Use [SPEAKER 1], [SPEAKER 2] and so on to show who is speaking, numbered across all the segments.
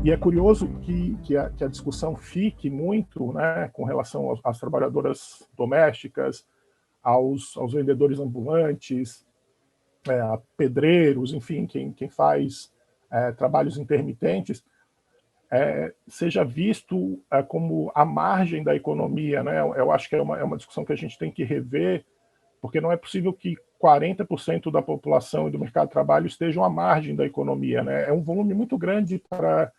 [SPEAKER 1] E é curioso que a discussão fique muito, né, com relação às trabalhadoras domésticas, aos vendedores ambulantes, a pedreiros, enfim, quem faz trabalhos intermitentes, seja visto como a margem da economia, né? Eu acho que é uma discussão que a gente tem que rever, porque não é possível que 40% da população e do mercado de trabalho estejam à margem da economia, né? É um volume muito grande para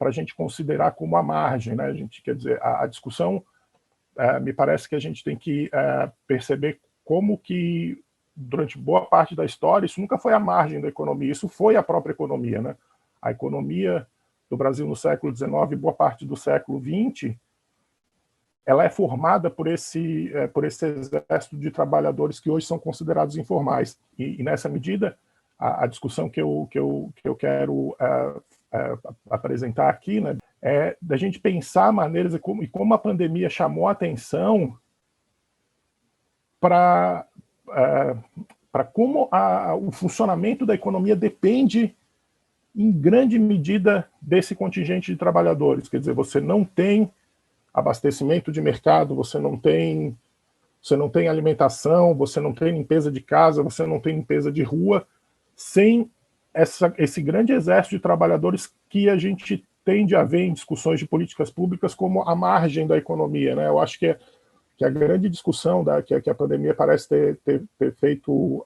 [SPEAKER 1] a gente considerar como a margem, né? A gente, quer dizer, a discussão, me parece que a gente tem que perceber como que, durante boa parte da história, isso nunca foi a margem da economia, isso foi a própria economia, né? A economia do Brasil no século XIX e boa parte do século XX, ela é formada por esse exército de trabalhadores que hoje são considerados informais. E nessa medida, a discussão que eu quero apresentar aqui, né, é da gente pensar maneiras e como a pandemia chamou a atenção para como o funcionamento da economia depende, em grande medida, desse contingente de trabalhadores. Quer dizer, você não tem abastecimento de mercado, você não tem alimentação, você não tem limpeza de casa, você não tem limpeza de rua, sem esse grande exército de trabalhadores que a gente tende a ver em discussões de políticas públicas como a margem da economia, né? Eu acho que a grande discussão que a pandemia parece ter feito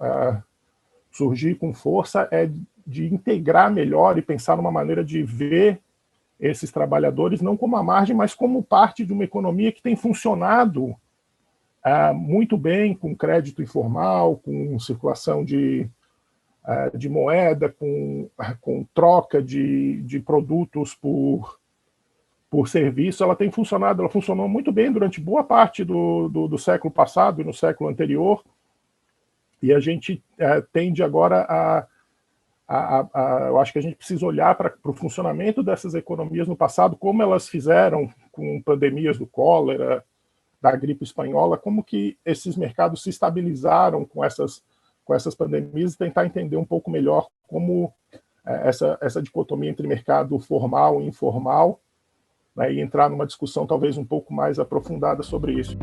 [SPEAKER 1] surgir com força é de integrar melhor e pensar numa maneira de ver esses trabalhadores não como a margem, mas como parte de uma economia que tem funcionado muito bem, com crédito informal, com circulação de moeda, com troca de produtos por serviço. Ela funcionou muito bem durante boa parte do século passado e no século anterior, e a gente tende agora eu acho que a gente precisa olhar para o funcionamento dessas economias no passado, como elas fizeram com pandemias do cólera, da gripe espanhola, como que esses mercados se estabilizaram com essas pandemias, e tentar entender um pouco melhor como essa dicotomia entre mercado formal e informal, né, e entrar numa discussão talvez um pouco mais aprofundada sobre isso.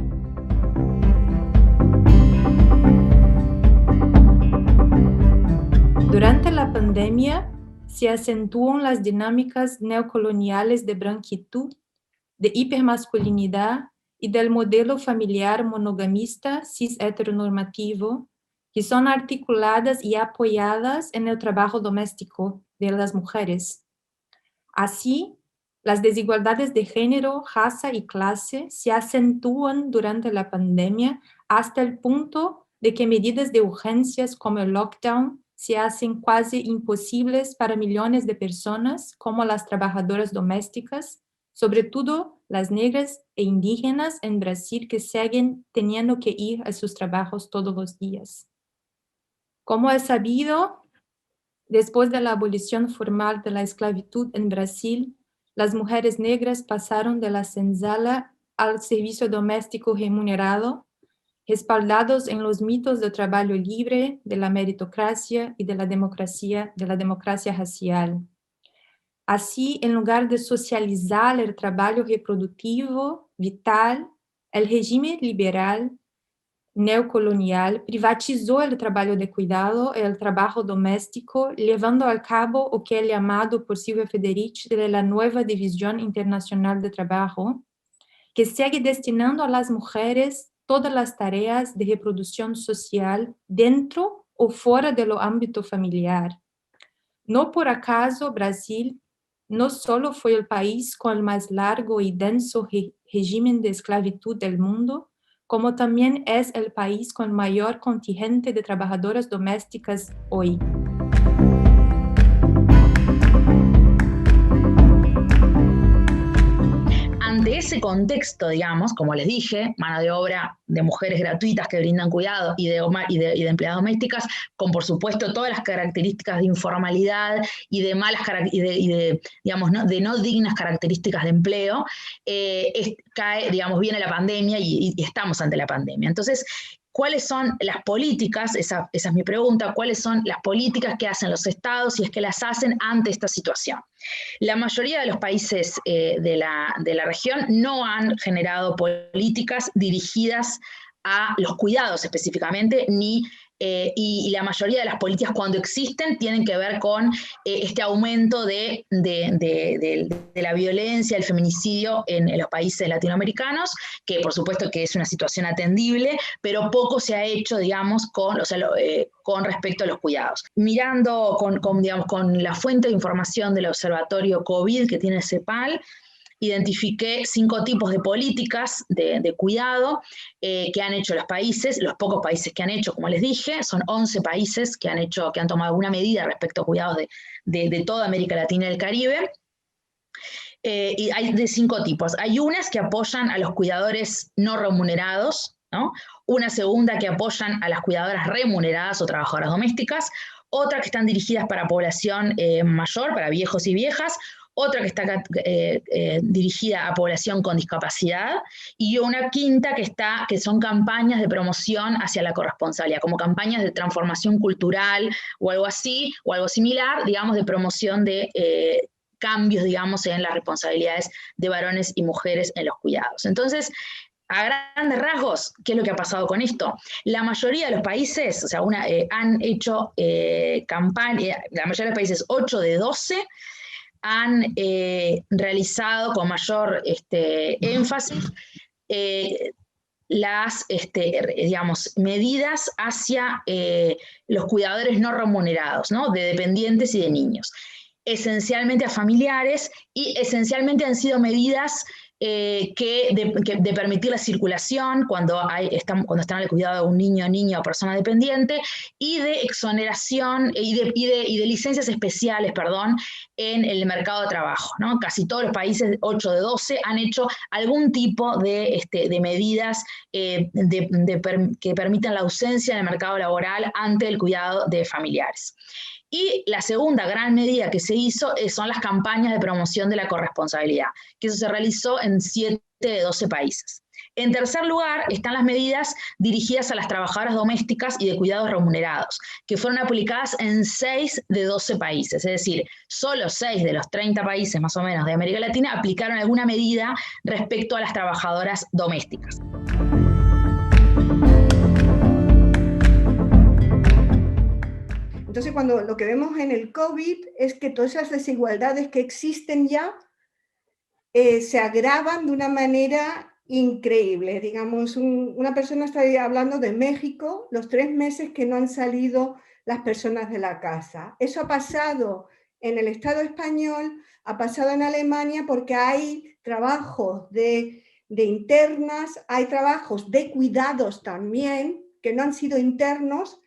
[SPEAKER 2] Durante la pandemia se acentúan las dinámicas neocoloniales de branquitud, de hipermasculinidad y del modelo familiar monogamista cis-heteronormativo, que son articuladas y apoyadas en el trabajo doméstico de las mujeres. Así, las desigualdades de género, raza y clase se acentúan durante la pandemia hasta el punto de que medidas de urgencias como el lockdown se hacen casi imposibles para millones de personas, como las trabajadoras domésticas, sobre todo las negras e indígenas en Brasil, que siguen teniendo que ir a sus trabajos todos los días. Como es sabido, después de la abolición formal de la esclavitud en Brasil, las mujeres negras pasaron de la senzala al servicio doméstico remunerado, respaldados en los mitos del trabajo libre, de la meritocracia y de la democracia racial. Así, en lugar de socializar el trabajo reproductivo, vital, el régimen liberal neocolonial privatizó el trabajo de cuidado y el trabajo doméstico, llevando a cabo lo que es llamado por Silvia Federici de la nueva División Internacional de Trabajo, que sigue destinando a las mujeres todas las tareas de reproducción social dentro o fuera del ámbito familiar. No por acaso Brasil no solo fue el país con el más largo y denso régimen de esclavitud del mundo, como también es el país con mayor contingente de trabajadoras domésticas hoy.
[SPEAKER 3] Ante ese contexto, digamos, como les dije, mano de obra de mujeres gratuitas que brindan cuidado y de empleadas domésticas, con por supuesto todas las características de informalidad y de digamos, de no dignas características de empleo, viene la pandemia y estamos ante la pandemia. Entonces, ¿cuáles son las políticas? Esa es mi pregunta. ¿Cuáles son las políticas que hacen los estados, si es que las hacen ante esta situación? La mayoría de los países de la región no han generado políticas dirigidas a los cuidados específicamente, y la mayoría de las políticas, cuando existen, tienen que ver con este aumento de la violencia, el feminicidio en los países latinoamericanos, que por supuesto que es una situación atendible, pero poco se ha hecho, digamos, con respecto a los cuidados. Mirando con la fuente de información del Observatorio COVID que tiene CEPAL, identifiqué 5 tipos de políticas de cuidado que han hecho los países, los pocos países que han hecho, como les dije, son 11 países que han tomado alguna medida respecto a cuidados de toda América Latina y el Caribe. Y hay de 5 tipos. Hay unas que apoyan a los cuidadores no remunerados, ¿no? Una segunda que apoyan a las cuidadoras remuneradas o trabajadoras domésticas, otra que están dirigidas para población mayor, para viejos y viejas, otra que está dirigida a población con discapacidad, y una quinta que son campañas de promoción hacia la corresponsabilidad, como campañas de transformación cultural o algo así, o algo similar, digamos, de promoción de cambios, digamos, en las responsabilidades de varones y mujeres en los cuidados. Entonces, a grandes rasgos, ¿qué es lo que ha pasado con esto? La mayoría de los países, o sea, han hecho campaña, la mayoría de los países, 8 de 12, han realizado con mayor énfasis las digamos, medidas hacia los cuidadores no remunerados, ¿no? De dependientes y de niños, esencialmente a familiares, y esencialmente han sido medidas de permitir la circulación cuando están al cuidado de un niño, niña o persona dependiente, y de exoneración y de licencias especiales, en el mercado de trabajo, ¿no? Casi todos los países, 8 de 12, han hecho algún tipo de medidas que permitan la ausencia en el mercado laboral ante el cuidado de familiares. Y la segunda gran medida que se hizo son las campañas de promoción de la corresponsabilidad, que eso se realizó en 7 de 12 países. En tercer lugar están las medidas dirigidas a las trabajadoras domésticas y de cuidados remunerados, que fueron aplicadas en 6 de 12 países, es decir, solo 6 de los 30 países más o menos de América Latina aplicaron alguna medida respecto a las trabajadoras domésticas.
[SPEAKER 4] Entonces, cuando lo que vemos en el COVID es que todas esas desigualdades que existen ya se agravan de una manera increíble. Digamos, una persona está hablando de México, los 3 meses que no han salido las personas de la casa. Eso ha pasado en el Estado español, ha pasado en Alemania, porque hay trabajos de internas, hay trabajos de cuidados también, que no han sido internos,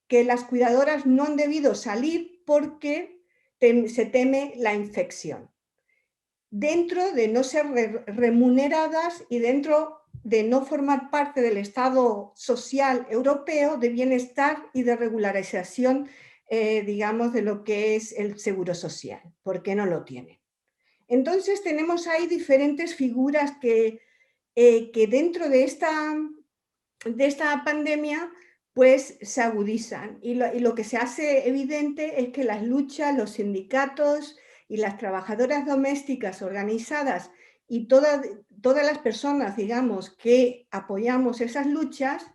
[SPEAKER 4] que las cuidadoras no han debido salir porque se teme la infección. Dentro de no ser remuneradas y dentro de no formar parte del Estado social europeo de bienestar y de regularización, digamos, de lo que es el seguro social, porque no lo tienen. Entonces tenemos ahí diferentes figuras que dentro de esta pandemia pues se agudizan, y lo que se hace evidente es que las luchas, los sindicatos y las trabajadoras domésticas organizadas y todas las personas, digamos, que apoyamos esas luchas,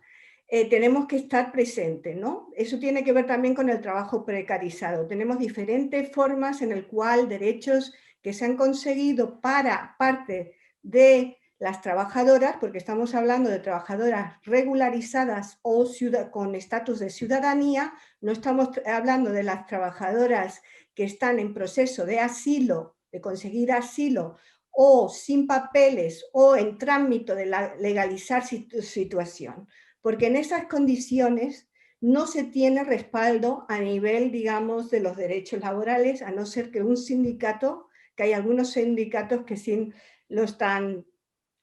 [SPEAKER 4] tenemos que estar presentes, ¿no? Eso tiene que ver también con el trabajo precarizado. Tenemos diferentes formas en las cuales derechos que se han conseguido para parte de las trabajadoras, porque estamos hablando de trabajadoras regularizadas o con estatus de ciudadanía, no estamos hablando de las trabajadoras que están en proceso de asilo, de conseguir asilo, o sin papeles, o en trámite de legalizar su situación, porque en esas condiciones no se tiene respaldo a nivel, digamos, de los derechos laborales, a no ser que un sindicato, que hay algunos sindicatos que sí lo están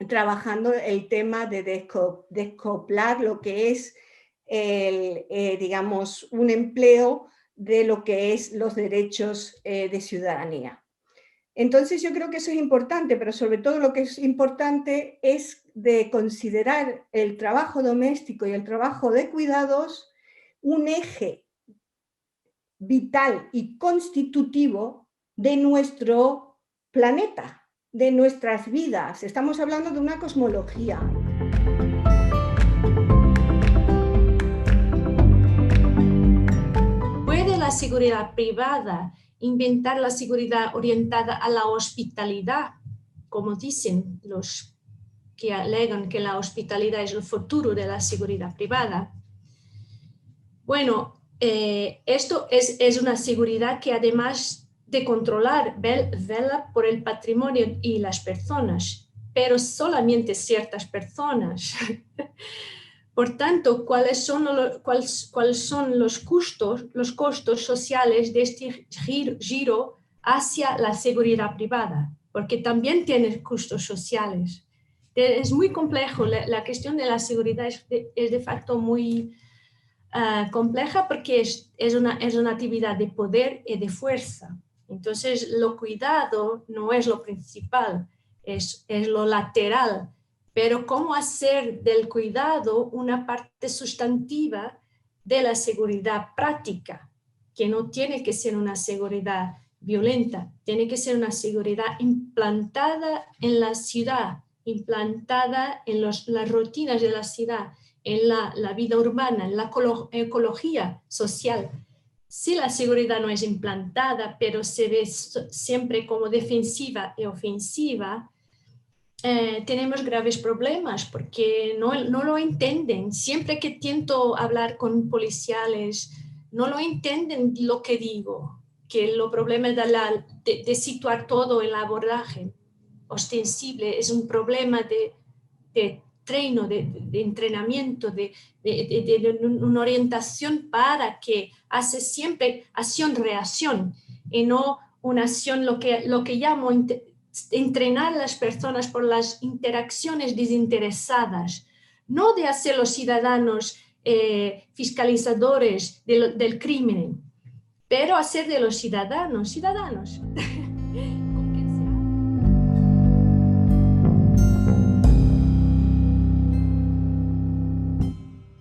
[SPEAKER 4] trabajando, el tema de descoplar lo que es, digamos, un empleo de lo que es los derechos de ciudadanía. Entonces yo creo que eso es importante, pero sobre todo lo que es importante es de considerar el trabajo doméstico y el trabajo de cuidados un eje vital y constitutivo de nuestro planeta, de nuestras vidas. Estamos hablando de una cosmología.
[SPEAKER 5] ¿Puede la seguridad privada inventar la seguridad orientada a la hospitalidad? Como dicen los que alegan que la hospitalidad es el futuro de la seguridad privada. Bueno, esto es una seguridad que además de controlar, vela por el patrimonio y las personas, pero solamente ciertas personas. Por tanto, ¿cuáles son los costos sociales de este giro hacia la seguridad privada? Porque también tiene costos sociales. Es muy complejo, la cuestión de la seguridad es de facto muy compleja porque es una actividad de poder y de fuerza. Entonces, lo cuidado no es lo principal, es lo lateral. Pero cómo hacer del cuidado una parte sustantiva de la seguridad práctica, que no tiene que ser una seguridad violenta, tiene que ser una seguridad implantada en la ciudad, implantada en las rutinas de la ciudad, en la vida urbana, en la ecología social. Si la seguridad no es implantada, pero se ve siempre como defensiva y ofensiva, tenemos graves problemas porque no lo entienden. Siempre que intento hablar con policiales, no lo entienden lo que digo, que el problema de situar todo en el abordaje ostensible es un problema de treino, de entrenamiento, de una orientación para que hace siempre acción-reacción y no una acción, lo que llamo entrenar a las personas por las interacciones desinteresadas, no de hacer los ciudadanos fiscalizadores del crimen, pero hacer de los ciudadanos